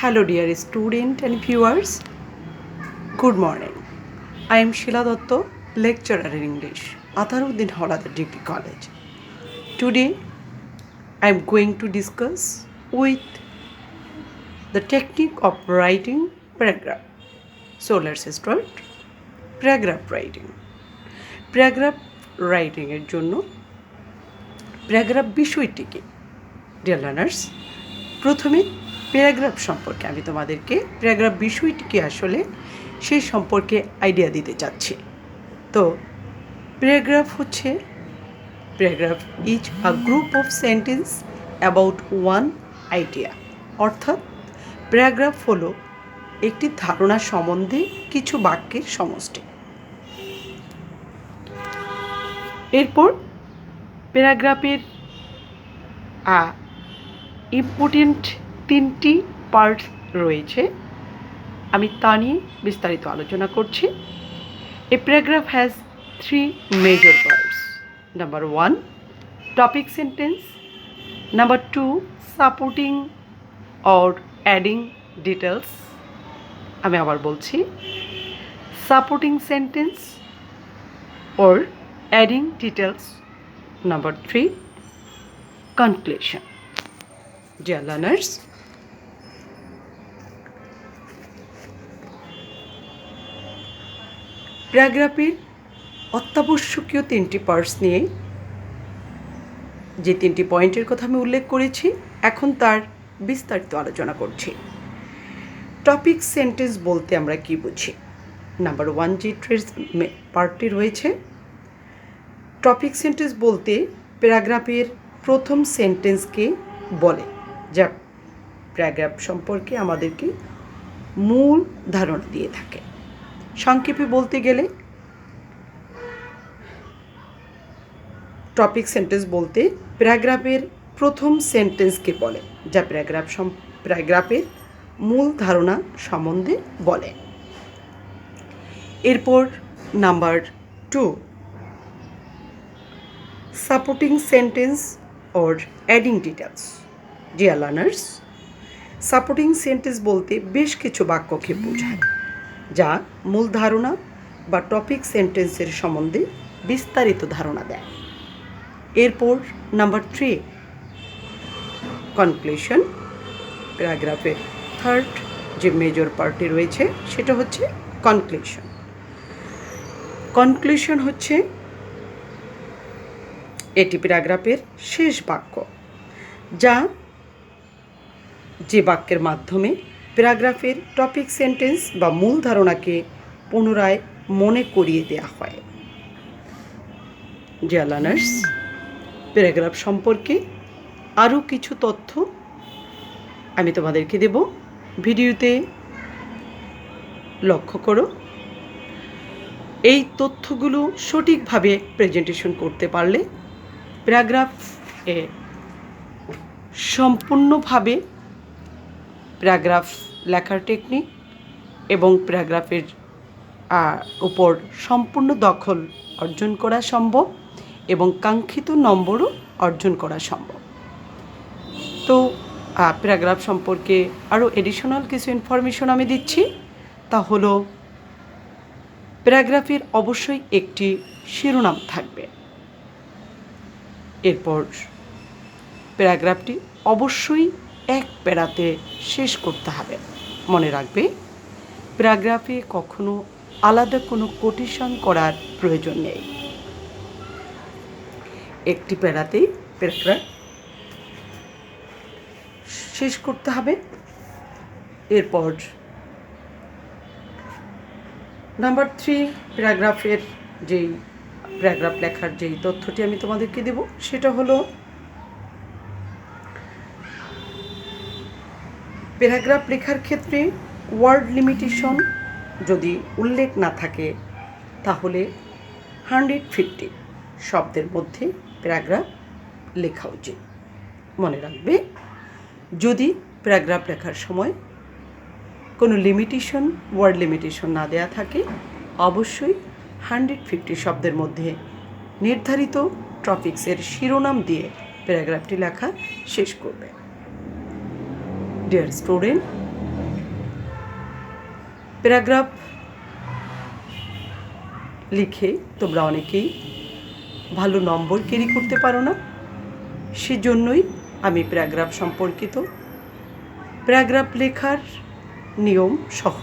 Hello, dear student and viewers. Good morning. I am Sheila Dotto, lecturer in English, Atharuddin Holader Degree College. Today, I am going to discuss with the technique of writing paragraph. So let's start. Paragraph writing. Paragraph writing এর জন্য paragraph বিষয়টি কি? Dear learners, প্রথমে paragraph সম্পর্কে আমি তোমাদেরকে paragraph বিষয়টি কি আসলে সেই সম্পর্কে আইডিয়া দিতে চাচ্ছি। তো প্যারাগ্রাফ হচ্ছে paragraph is a group of sentence about one idea, অর্থাৎ প্যারাগ্রাফ হলো একটি ধারণা সম্বন্ধে কিছু বাক্যের সমষ্টি। এরপর প্যারাগ্রাফের ইম্পর্টেন্ট তিনটি পার্ট রয়েছে, আমি তা নিয়ে বিস্তারিত আলোচনা করছি। A paragraph has three major parts. Number 1 topic sentence, number 2 supporting or adding details, আমি আবার বলছি supporting sentence or adding details. Number 3 conclusion. Dear learners, প্যারাগ্রাফের অত্যাবশ্যকীয় তিনটি পার্টস নিয়ে যে তিনটি পয়েন্টের কথা আমি উল্লেখ করেছি, এখন তার বিস্তারিত আলোচনা করছি। টপিক সেন্টেন্স বলতে আমরা কি বুঝি? নাম্বার 1 যে পার্টটি রয়েছে, টপিক সেন্টেন্স বলতে প্যারাগ্রাফের প্রথম সেন্টেন্সকে বলে, যা প্যারাগ্রাফ সম্পর্কে আমাদেরকে মূল ধারণা দিয়ে থাকে। সংক্ষেপে বলতে গেলে টপিক সেন্টেন্স বলতে প্যারাগ্রাফের প্রথম সেন্টেন্সকে বলে, যা প্যারাগ্রাফের মূল ধারণা সম্বন্ধে বলে। এরপর number 2 supporting sentence or adding details. Dear learners, supporting sentence বলতে বেশ কিছু বাক্যকে বোঝায়, যা মূল ধারণা বা টপিক সেন্টেন্সের সম্বন্ধে বিস্তারিত ধারণা দেয়। এরপর নাম্বার 3 কনক্লুশন। প্যারাগ্রাফের থার্ড যে মেজর পার্টটি রয়েছে সেটা হচ্ছে কনক্লুশন। কনক্লুশন হচ্ছে এটি প্যারাগ্রাফের শেষ বাক্য, যে বাক্যের মাধ্যমে প্যারাগ্রাফের টপিক সেন্টেন্স বা মূল ধারণাকে পুনরায় মনে করিয়ে দেওয়া হয়। ডিয়ার লার্নার্স, প্যারাগ্রাফ সম্পর্কে আরও কিছু তথ্য আমি তোমাদেরকে দেব, ভিডিওতে লক্ষ্য করো। এই তথ্যগুলো সঠিকভাবে প্রেজেন্টেশন করতে পারলে প্যারাগ্রাফে সম্পূর্ণভাবে প্যারাগ্রাফ লেখার টেকনিক এবং প্যারাগ্রাফের উপর সম্পূর্ণ দখল অর্জন করা সম্ভব এবং কাঙ্ক্ষিত নম্বরও অর্জন করা সম্ভব। তো প্যারাগ্রাফ সম্পর্কে আরও এডিশনাল কিছু ইনফরমেশন আমি দিচ্ছি, তা হলো প্যারাগ্রাফের অবশ্যই একটি শিরোনাম থাকবে। এরপর প্যারাগ্রাফটি অবশ্যই এক প্যারাতে শেষ করতে হবে। মনে রাখবে, প্যারাগ্রাফে কখনো আলাদা কোনো কোটেশন করার প্রয়োজন নেই, একটি প্যারাতেই প্যারাগ্রাফ শেষ করতে হবে। এরপর নাম্বার 3 প্যারাগ্রাফের প্যারাগ্রাফ লেখার যেই তথ্যটি আমি তোমাদেরকে দেব সেটা হলো প্যারাগ্রাফ লেখার ক্ষেত্রে ওয়ার্ড লিমিটেশন যদি উল্লেখ না থাকে তাহলে 150 শব্দের মধ্যে প্যারাগ্রাফ লেখা উচিত। মনে রাখবে, যদি প্যারাগ্রাফ লেখার সময় কোনো ওয়ার্ড লিমিটেশন না দেয়া থাকে, অবশ্যই 150 শব্দের মধ্যে নির্ধারিত টপিক্সের শিরোনাম দিয়ে প্যারাগ্রাফটি লেখা শেষ করবে। ডিয়ার স্টুডেন্ট, প্যারাগ্রাফ লিখে তোমরা অনেকেই ভালো নম্বর ক্যারি করতে পারো না, সেজন্যই আমি প্যারাগ্রাফ সম্পর্কিত প্যারাগ্রাফ লেখার নিয়ম সহ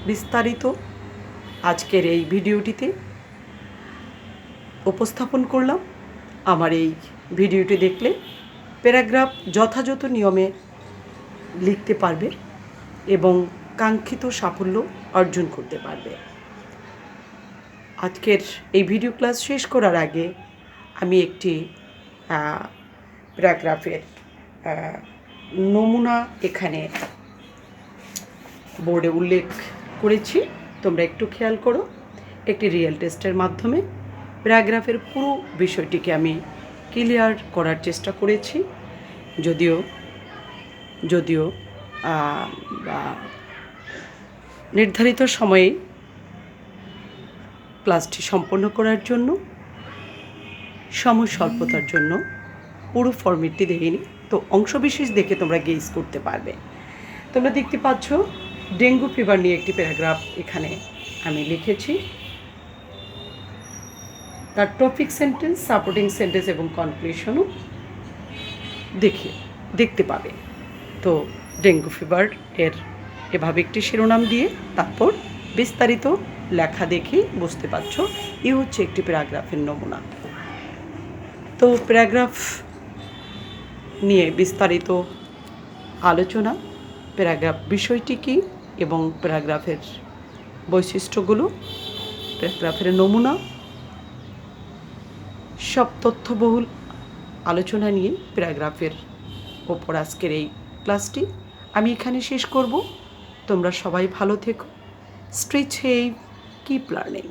বিস্তারিত আজকের এই ভিডিওটিতে উপস্থাপন করলাম। আমার এই ভিডিওটি দেখলে প্যারাগ্রাফ যথাযথ নিয়মে লিখতে পারবে এবং কাঙ্ক্ষিত সাফল্য অর্জন করতে পারবে। আজকের এই ভিডিও ক্লাস শেষ করার আগে আমি একটি প্যারাগ্রাফের নমুনা এখানে বোর্ডে উল্লেখ করেছি, তোমরা একটু খেয়াল করো। একটি রিয়েল টেস্টের মাধ্যমে প্যারাগ্রাফের পুরো বিষয়টিকে আমি ক্লিয়ার করার চেষ্টা করেছি, যদিও নির্ধারিত সময়ে ক্লাসটি সম্পন্ন করার জন্য সময় স্বল্পতার জন্য পুরো ফরম্যাটটি দেখিনি, তো অংশবিশেষ দেখে তোমরা গেস করতে পারবে। তোমরা দেখতে পাচ্ছ ডেঙ্গু ফিভার নিয়ে একটি প্যারাগ্রাফ এখানে আমি লিখেছি। তার টপিক সেন্টেন্স, সাপোর্টিং সেন্টেন্স এবং কনক্লুশনও দেখতে পাবে। তো ডেঙ্গু ফিভার এর এভাবে একটি শিরোনাম দিয়ে তারপর বিস্তারিত লেখা দেখে বুঝতে পারছ এই হচ্ছে একটি প্যারাগ্রাফের নমুনা। তো প্যারাগ্রাফ নিয়ে বিস্তারিত আলোচনা, প্যারাগ্রাফ বিষয়টি কী এবং প্যারাগ্রাফের বৈশিষ্ট্যগুলো, প্যারাগ্রাফের নমুনা, সব তথ্যবহুল আলোচনা নিয়ে প্যারাগ্রাফের ওপর আজকের এই ক্লাসটি আমি এখানে শেষ করব। তোমরা সবাই ভালো থেকো। Stay safe, keep learning.